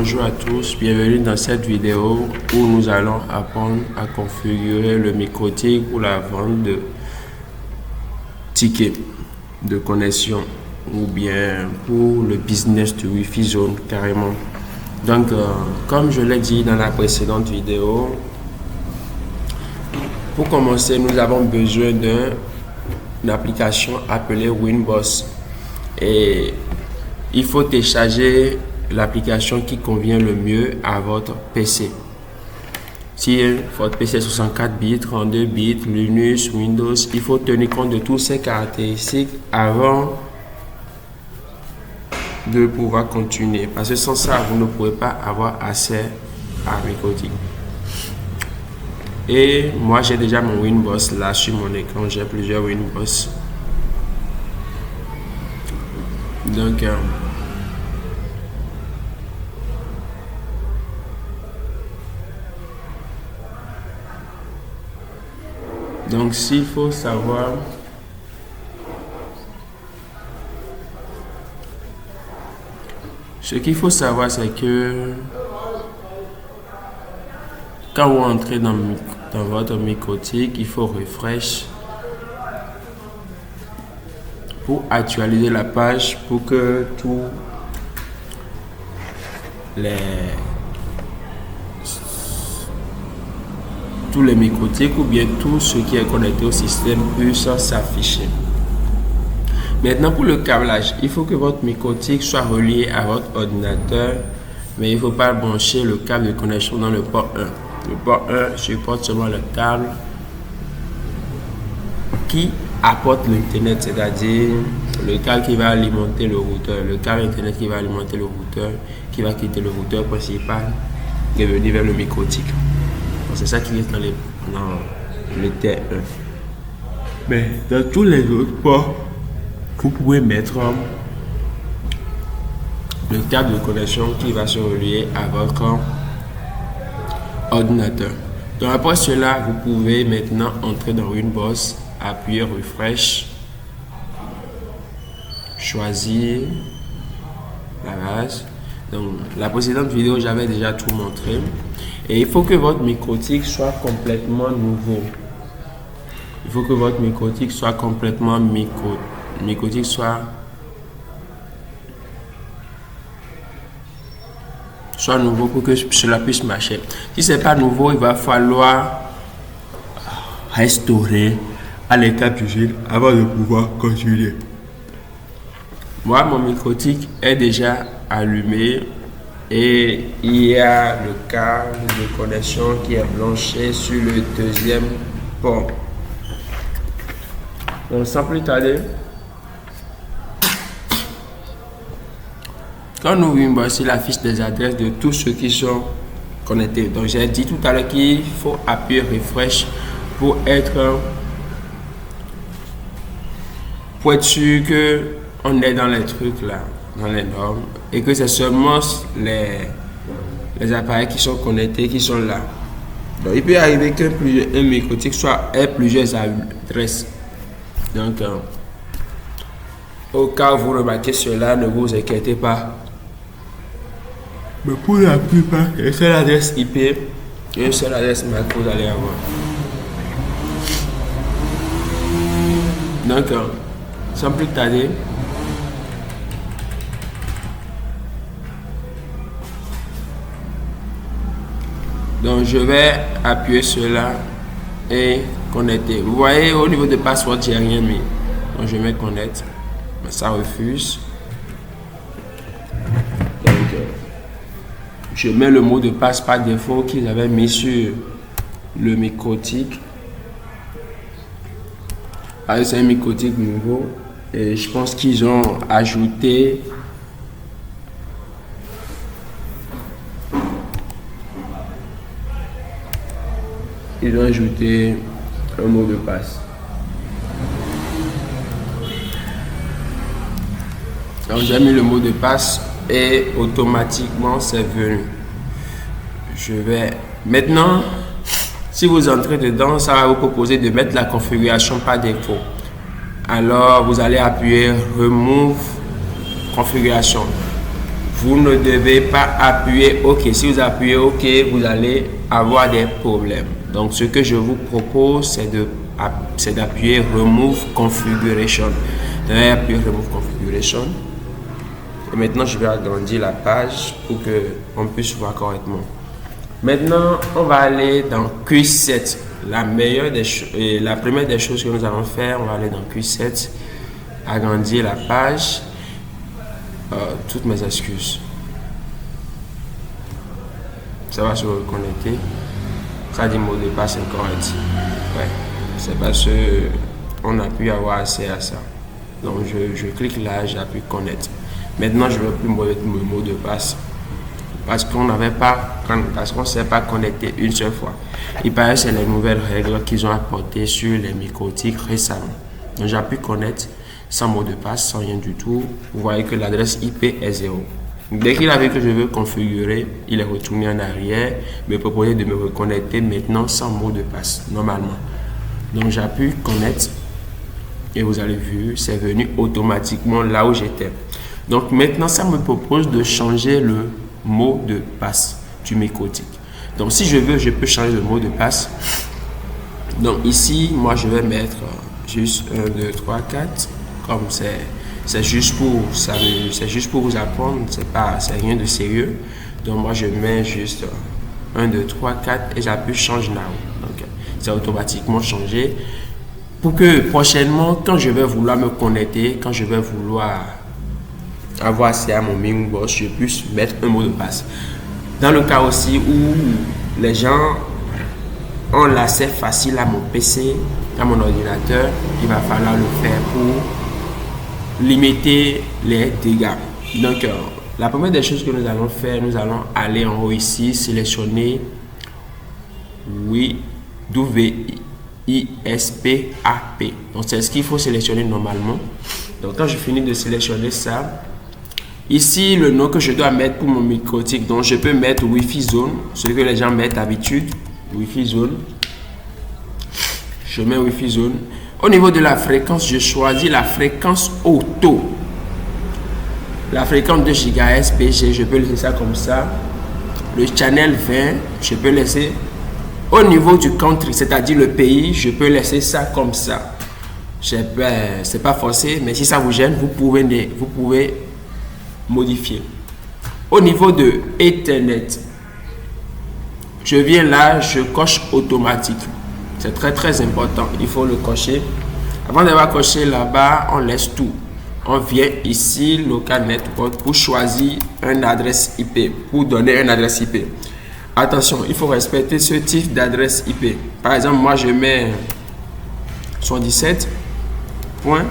Bonjour à tous, bienvenue dans cette vidéo où nous allons apprendre à configurer le microtik pour la vente de tickets de connexion ou bien pour le business de Wi-Fi Zone carrément. Donc comme je l'ai dit dans la précédente vidéo, pour commencer nous avons besoin d'une application appelée Winboss et il faut télécharger l'application qui convient le mieux à votre PC. Si votre PC est 64 bits, 32 bits, Linux, Windows, il faut tenir compte de toutes ces caractéristiques avant de pouvoir continuer. Parce que sans ça, vous ne pourrez pas avoir accès à microtik. Et moi, j'ai déjà mon Winboss là sur mon écran. J'ai plusieurs Winboss. Donc, s'il faut savoir ce qu'il faut savoir, c'est que quand vous entrez dans votre microtik, il faut refresh pour actualiser la page pour que tous les microtiks ou bien tout ce qui est connecté au système puisse s'afficher. Maintenant pour le câblage, il faut que votre microtik soit relié à votre ordinateur, mais il ne faut pas brancher le câble de connexion dans le port 1. Le port 1 supporte seulement le câble qui apporte l'internet, c'est-à-dire le câble qui va alimenter le routeur, le câble internet qui va alimenter le routeur, qui va quitter le routeur principal et venir vers le microtik. C'est ça qui est dans le T1. Mais dans tous les autres ports, vous pouvez mettre le câble de connexion qui va se relier à votre ordinateur. Donc après cela, vous pouvez maintenant entrer dans Winboss, appuyer Refresh, choisir la base. Donc la précédente vidéo, j'avais déjà tout montré. Et il faut que votre microtik soit complètement nouveau. Il faut que votre microtik soit complètement microtik soit nouveau pour que cela puisse marcher. Si c'est pas nouveau, il va falloir restaurer à l'état d'usine avant de pouvoir continuer. Moi, mon microtik est déjà allumé. Et il y a le câble de connexion qui est branché sur le deuxième port. Donc sans plus tarder, quand nous vimos voici la fiche des adresses de tous ceux qui sont connectés. Donc j'ai dit tout à l'heure qu'il faut appuyer Refresh pour être sûr que on est dans les trucs là, dans les normes, et que c'est seulement les appareils qui sont connectés qui sont là. Donc il peut arriver qu'un microtik soit ait plusieurs adresses. Donc au cas où vous remarquez cela, ne vous inquiétez pas. Mais pour la plupart, il y a une seule adresse IP et une seule adresse MAC que vous allez avoir. Donc sans plus tarder, donc je vais appuyer cela et connecter. Vous voyez au niveau de password, j'ai rien mis. Donc je mets connect, mais ça refuse. Donc je mets le mot de passe par défaut qu'ils avaient mis sur le microtik. C'est un microtik nouveau et je pense qu'ils ont ajouté un mot de passe. Donc j'ai mis le mot de passe et automatiquement c'est venu. Je vais maintenant, si vous entrez dedans, ça va vous proposer de mettre la configuration par défaut. Alors vous allez appuyer Remove configuration. vous ne devez pas appuyer OK. Si vous appuyez OK, vous allez avoir des problèmes. Donc, ce que je vous propose, c'est d'appuyer Remove Configuration. Vous allez appuyer Remove Configuration. Et maintenant, je vais agrandir la page pour qu'on puisse voir correctement. Maintenant, on va aller dans Q7. La première des choses que nous allons faire, on va aller dans Q7, agrandir la page. Toutes mes excuses. Ça va se reconnecter. Ça dit mot de passe incorrect. Ouais, c'est parce qu'on a pu avoir accès à ça. Donc je clique là, j'appuie connecter. Maintenant, je ne vais plus mettre mon mot de passe parce qu'on ne s'est pas connecté une seule fois. Il paraît que c'est les nouvelles règles qu'ils ont apportées sur les microtiques récemment. Donc j'appuie connecter sans mot de passe, sans rien du tout. Vous voyez que l'adresse IP est 0. Dès qu'il a vu que je veux configurer, il est retourné en arrière, me proposait de me reconnecter maintenant sans mot de passe, normalement. Donc j'appuie connecter et vous avez vu, c'est venu automatiquement là où j'étais. Donc maintenant, ça me propose de changer le mot de passe du microtique. Donc si je veux, je peux changer le mot de passe. Donc ici, moi je vais mettre juste 1, 2, 3, 4. Comme c'est juste pour vous apprendre, c'est rien de sérieux. Donc moi je mets juste 1, 2, 3, 4 et j'appuie change now. Donc c'est automatiquement changé pour que prochainement, quand je vais vouloir me connecter, quand je vais vouloir avoir accès à mon Winboss, je puisse mettre un mot de passe. Dans le cas aussi où les gens ont l'accès facile à mon PC, à mon ordinateur, il va falloir le faire pour limiter les dégâts. Donc la première des choses que nous allons faire, nous allons aller en haut ici, sélectionner WISPAP. Donc c'est ce qu'il faut sélectionner normalement. Donc quand je finis de sélectionner ça, ici le nom que je dois mettre pour mon microtique, donc je peux mettre Wi-Fi Zone, celui que les gens mettent d'habitude, Wi-Fi Zone. Je mets Wi-Fi Zone. Au niveau de la fréquence, je choisis la fréquence auto. La fréquence de GHz PG, je peux laisser ça comme ça. Le channel 20, je peux laisser. Au niveau du country, c'est-à-dire le pays, je peux laisser ça comme ça. C'est pas forcé, mais si ça vous gêne, vous pouvez modifier. Au niveau de Ethernet, je viens là, je coche automatique. C'est très important, il faut le cocher. Avant d'avoir coché là-bas, on laisse tout. On vient ici, local network, pour choisir une adresse IP, pour donner une adresse IP. Attention, il faut respecter ce type d'adresse IP. Par exemple, moi je mets 77.117.1.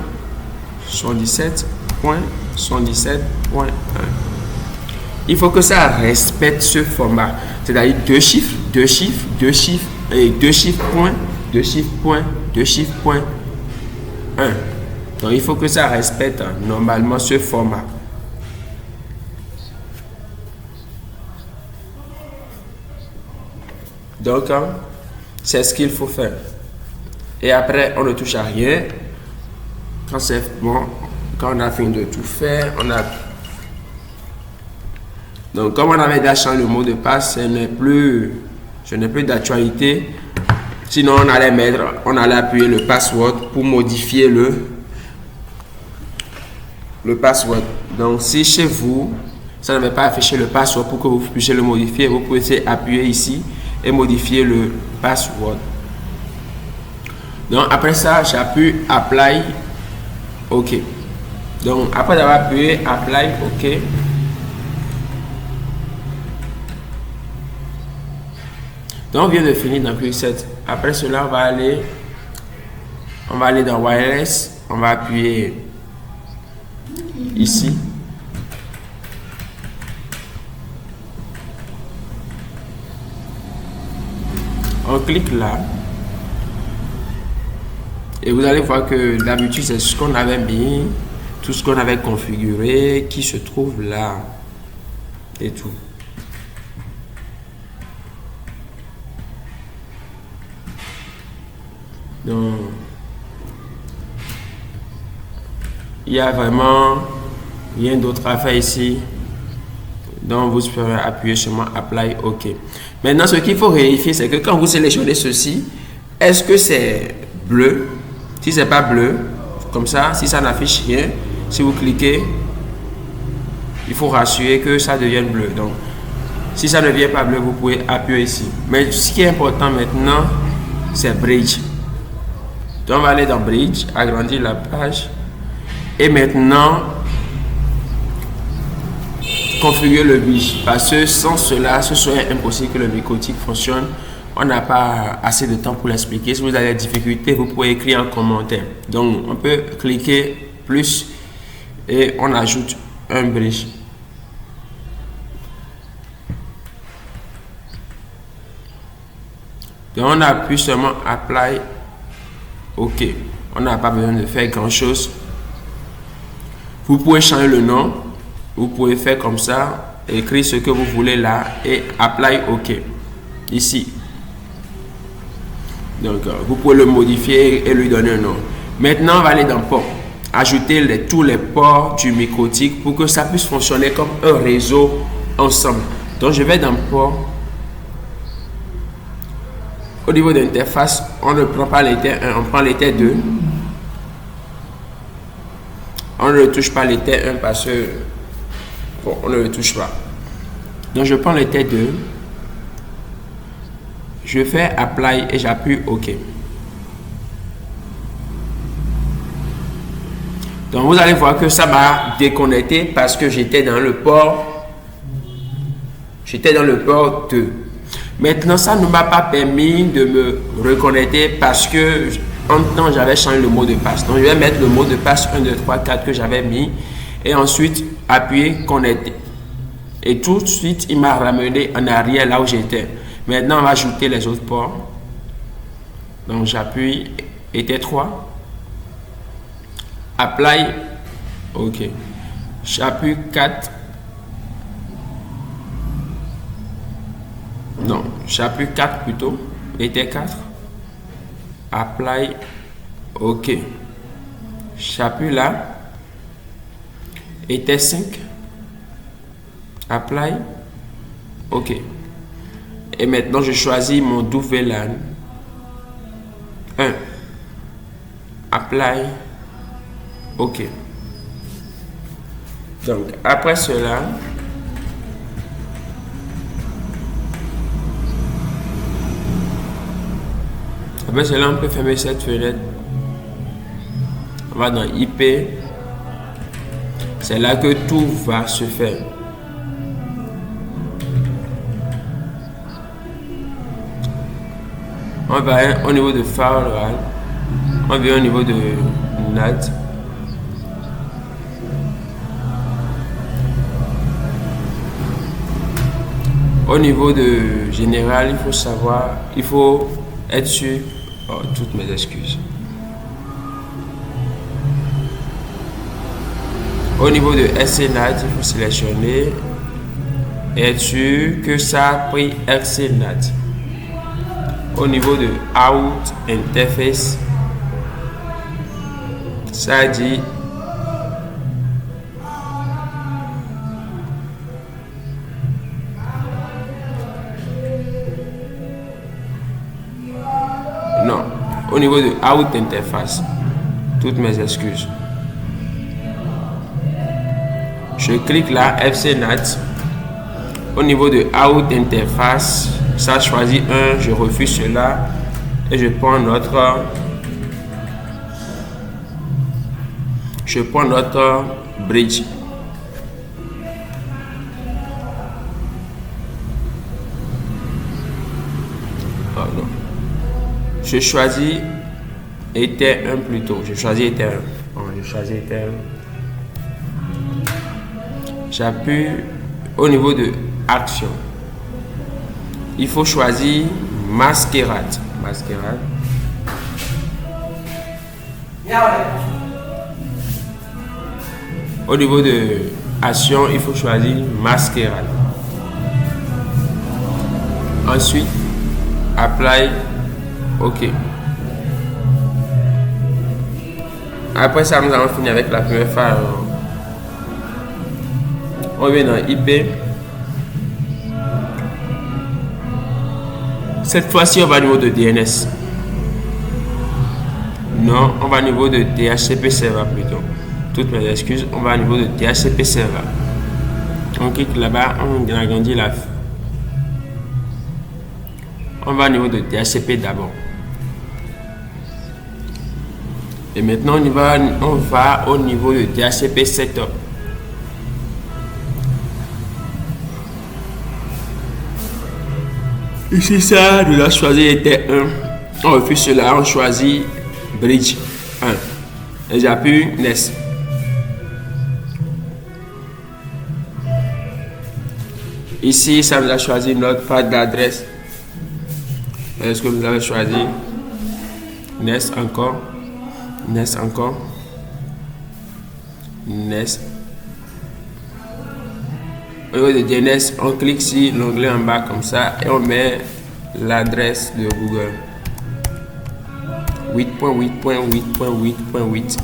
Il faut que ça respecte ce format, c'est-à-dire deux chiffres et deux chiffres point. Donc il faut que ça respecte normalement ce format. Donc c'est ce qu'il faut faire. Et après on ne touche à rien. Quand c'est bon, quand on a fini de tout faire, donc comme on avait déjà changé le mot de passe, ce n'est plus d'actualité. Sinon on allait appuyer le password pour modifier le password. Donc si chez vous ça n'avait pas affiché le password pour que vous puissiez le modifier, vous pouvez appuyer ici et modifier le password. Donc après ça, j'appuie apply OK. Donc après avoir appuyé apply OK, donc on vient de finir dans Q7. Après cela, on va aller dans wireless, on va appuyer ici. On clique là. Et vous allez voir que d'habitude, c'est ce qu'on avait mis, tout ce qu'on avait configuré, qui se trouve là. Et tout. Donc, il y a vraiment rien d'autre à faire ici. Donc, vous pouvez appuyer seulement Apply OK. Maintenant, ce qu'il faut vérifier, c'est que quand vous sélectionnez ceci, est-ce que c'est bleu? Si c'est pas bleu, comme ça, si ça n'affiche rien, si vous cliquez, il faut rassurer que ça devienne bleu. Donc, si ça ne devient pas bleu, vous pouvez appuyer ici. Mais ce qui est important maintenant, c'est Bridge. Donc, on va aller dans Bridge, agrandir la page. Et maintenant, configurer le bridge. Parce que sans cela, ce serait impossible que le microtique fonctionne. On n'a pas assez de temps pour l'expliquer. Si vous avez des difficultés, vous pouvez écrire en commentaire. Donc, on peut cliquer plus et on ajoute un bridge. Donc, on appuie seulement Apply OK. On n'a pas besoin de faire grand chose. Vous pouvez changer le nom. Vous pouvez faire comme ça, écrire ce que vous voulez là et Apply OK. Ici. Donc, vous pouvez le modifier et lui donner un nom. Maintenant, on va aller dans Port. Ajouter tous les ports du microtique pour que ça puisse fonctionner comme un réseau ensemble. Donc, je vais dans Port. Au niveau de l'interface, on ne prend pas l'état 1, on prend l'état 2. On ne touche pas l'état 1 parce que bon, on ne le touche pas. Donc, je prends l'état 2. Je fais Apply et j'appuie OK. Donc, vous allez voir que ça m'a déconnecté parce que j'étais dans le port. J'étais dans le port 2. Maintenant, ça ne m'a pas permis de me reconnecter parce que en temps, j'avais changé le mot de passe. Donc, je vais mettre le mot de passe 1, 2, 3, 4 que j'avais mis et ensuite appuyer Connecter. Et tout de suite, il m'a ramené en arrière là où j'étais. Maintenant, on va ajouter les autres ports. Donc, j'appuie était 3. Apply. OK. J'appuie 4. Non, j'appuie 4 plutôt. Était 4. Apply. OK. J'appuie là. Était 5. Apply. OK. Et maintenant, je choisis mon WLAN. 1. Apply. OK. Donc, après cela, on peut fermer cette fenêtre. On va dans IP. C'est là que tout va se faire. On va au niveau de firewall. On vient au niveau de NAT. Au niveau de général, il faut savoir, il faut être sûr. Oh, toutes mes excuses. Au niveau de SCNAT, il faut sélectionner et être sûr que ça a pris SCNAT. Au niveau de Out Interface, ça dit non. Au niveau de Out Interface, toutes mes excuses. Je clique là, FCNAT. Au niveau de Out Interface, ça choisit un, je refuse cela et je prends notre bridge. Pardon. Je choisis Ether 1 plutôt. Je choisis Ether 1. Bon, je choisis Ether 1. J'appuie au niveau de Action. Il faut choisir Masquerade. Masquerade. Au niveau de Action, il faut choisir Masquerade. Ensuite, Apply. OK. Après ça, nous allons finir avec la première phase. On vient dans IP. Cette fois-ci, on va au niveau de DNS. Non, on va au niveau de DHCP server plutôt. Toutes mes excuses, on va au niveau de DHCP server. On clique là-bas, on agrandit la. On va au niveau de DHCP d'abord. Et maintenant, on va au niveau de DHCP Setup. Ici, ça, nous avons choisi était 1. On refuse cela, on choisit Bridge 1. Et j'appuie Next. Ici, ça nous a choisi notre path d'adresse. Est-ce que vous avez choisi Next encore? Next encore. Next. Au niveau de DNS, on clique sur l'onglet en bas comme ça et on met l'adresse de Google. 8.8.8.8.8.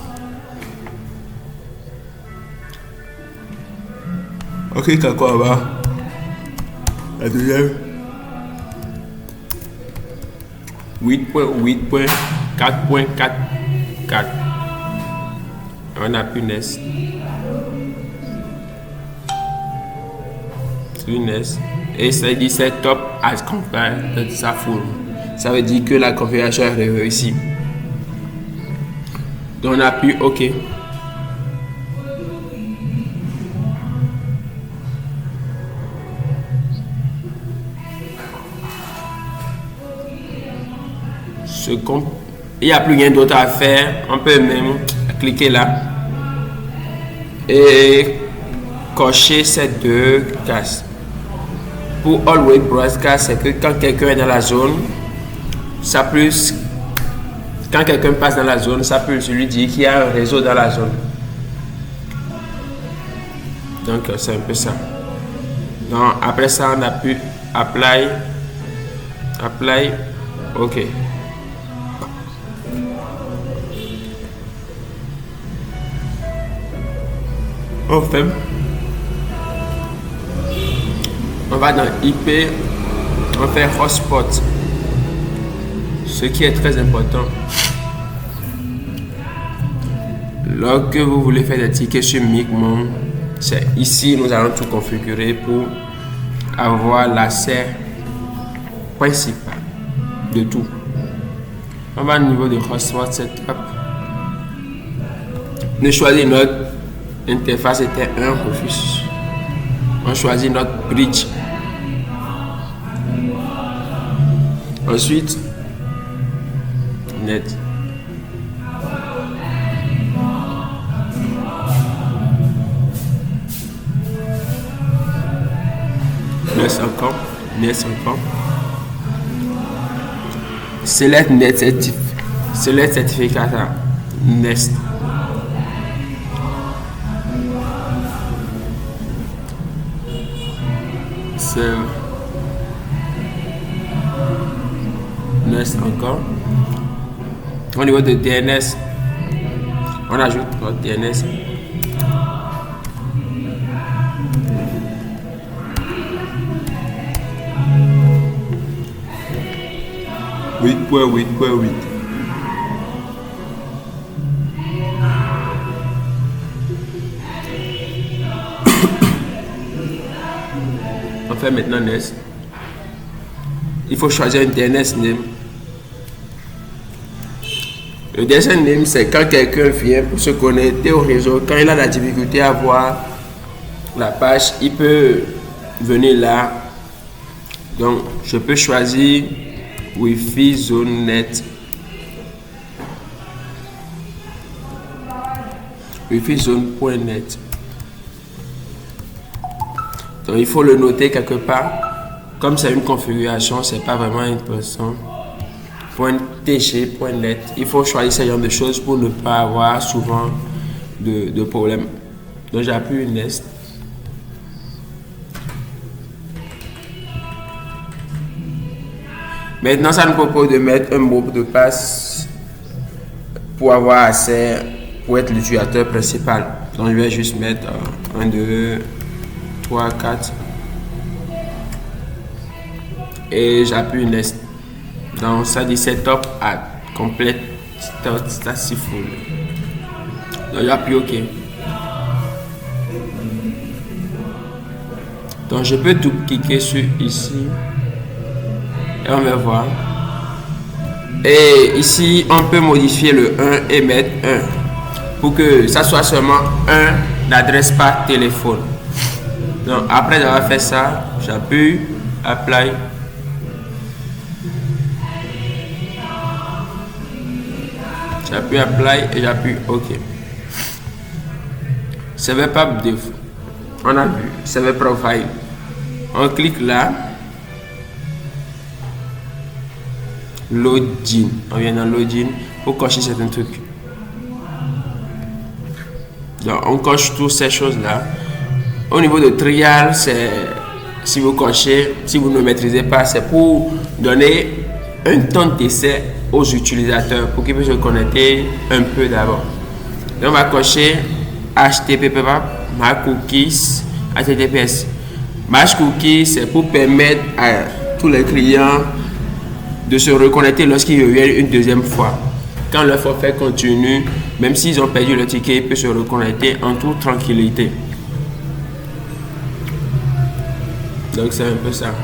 On clique encore en bas. La deuxième. 8.8.4.4.4. On appuie Next. Et ça dit Setup as compared to sa full. Ça veut dire que la configuration est réussie. Donc on appuie OK. Il n'y a plus rien d'autre à faire. On peut même cliquer là et cocher ces deux cases. Pour Always Broadcast, c'est que quand quelqu'un est dans la zone, ça peut, quand quelqu'un passe dans la zone, ça peut lui dire qu'il y a un réseau dans la zone. Donc c'est un peu ça. Donc après ça, on appuie Apply, OK. On fait. On va dans IP, on fait hotspot, ce qui est très important. Lorsque vous voulez faire des tickets sur Micmon, c'est ici nous allons tout configurer pour avoir l'accès principal de tout. On va au niveau de hotspot setup. Nous choisissons notre interface était un refus. On choisit notre bridge. Ensuite, net. Next encore. Select net certificat. Next. Next encore. Au niveau de DNS, on ajoute notre DNS. On fait maintenant Next. Il faut choisir un DNS name. Le DNS name, c'est quand quelqu'un vient pour se connecter au réseau. Quand il a la difficulté à voir la page, il peut venir là. Donc, je peux choisir Wi-Fi Zone Net. Wi-Fi Zone.net. Donc, il faut le noter quelque part. Comme c'est une configuration, c'est pas vraiment une personne. .tg.net. Il faut choisir ce genre de choses pour ne pas avoir souvent de problèmes. Donc, j'appuie Next. Maintenant, ça nous propose de mettre un mot de passe pour avoir accès, pour être l'utilisateur principal. Donc, je vais juste mettre 1, 2, 3, 4. Et j'appuie Next. Donc ça dit setup at complete status full. Donc j'appuie OK. Donc je peux double-cliquer sur ici et on va voir. Et ici on peut modifier le 1 et mettre 1 pour que ça soit seulement un adresse par téléphone. Donc après avoir fait ça, j'appuie Apply. J'appuie Apply et j'appuie OK. Server par défaut. On a vu Server Profile. On clique là. Login. On vient dans Login pour cocher certains trucs. Donc on coche toutes ces choses là. Au niveau de trial, c'est si vous cochez, si vous ne maîtrisez pas, c'est pour donner un temps d'essai aux utilisateurs pour qu'ils puissent se connecter un peu d'abord. Donc on va cocher HTTP match cookies HTTPS. Match cookies, c'est pour permettre à tous les clients de se reconnecter lorsqu'ils reviennent une deuxième fois. Quand leur forfait continue, même s'ils ont perdu le ticket, ils peuvent se reconnecter en toute tranquillité. Donc c'est un peu ça.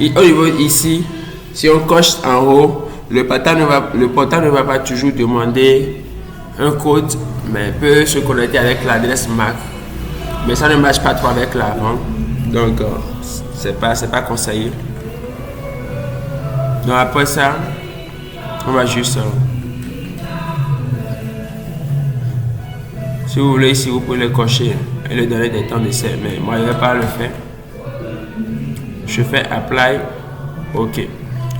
Et au niveau ici, si on coche en haut, le portail ne va pas toujours demander un code, mais peut se connecter avec l'adresse MAC. Mais ça ne marche pas trop avec l'avant. Donc c'est pas conseillé. Donc après ça, on va juste si vous voulez ici, vous pouvez le cocher et le donner des temps d'essai, mais moi je ne vais pas le faire. Je fais Apply, OK.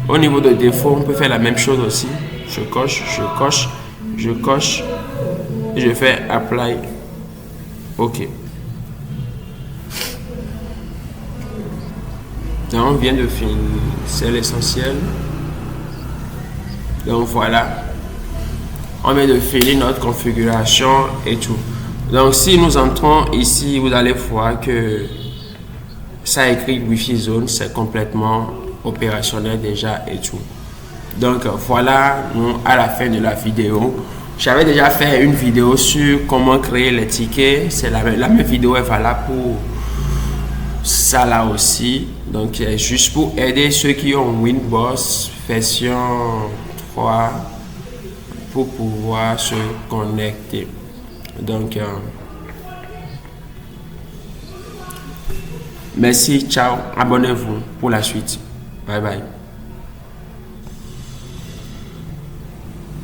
Au niveau de défaut, on peut faire la même chose aussi. Je coche et je fais Apply, OK. Donc on vient de finir, c'est l'essentiel. Donc voilà, on vient de finir notre configuration et tout. Donc si nous entrons ici, vous allez voir que ça écrit Wi-Fi Zone, c'est complètement opérationnel déjà et tout. Donc voilà, nous à la fin de la vidéo. J'avais déjà fait une vidéo sur comment créer les tickets. C'est la même vidéo est valable pour ça là aussi. Donc juste pour aider ceux qui ont Winboss version 3 pour pouvoir se connecter. Donc merci, ciao, abonnez-vous pour la suite. Bye bye.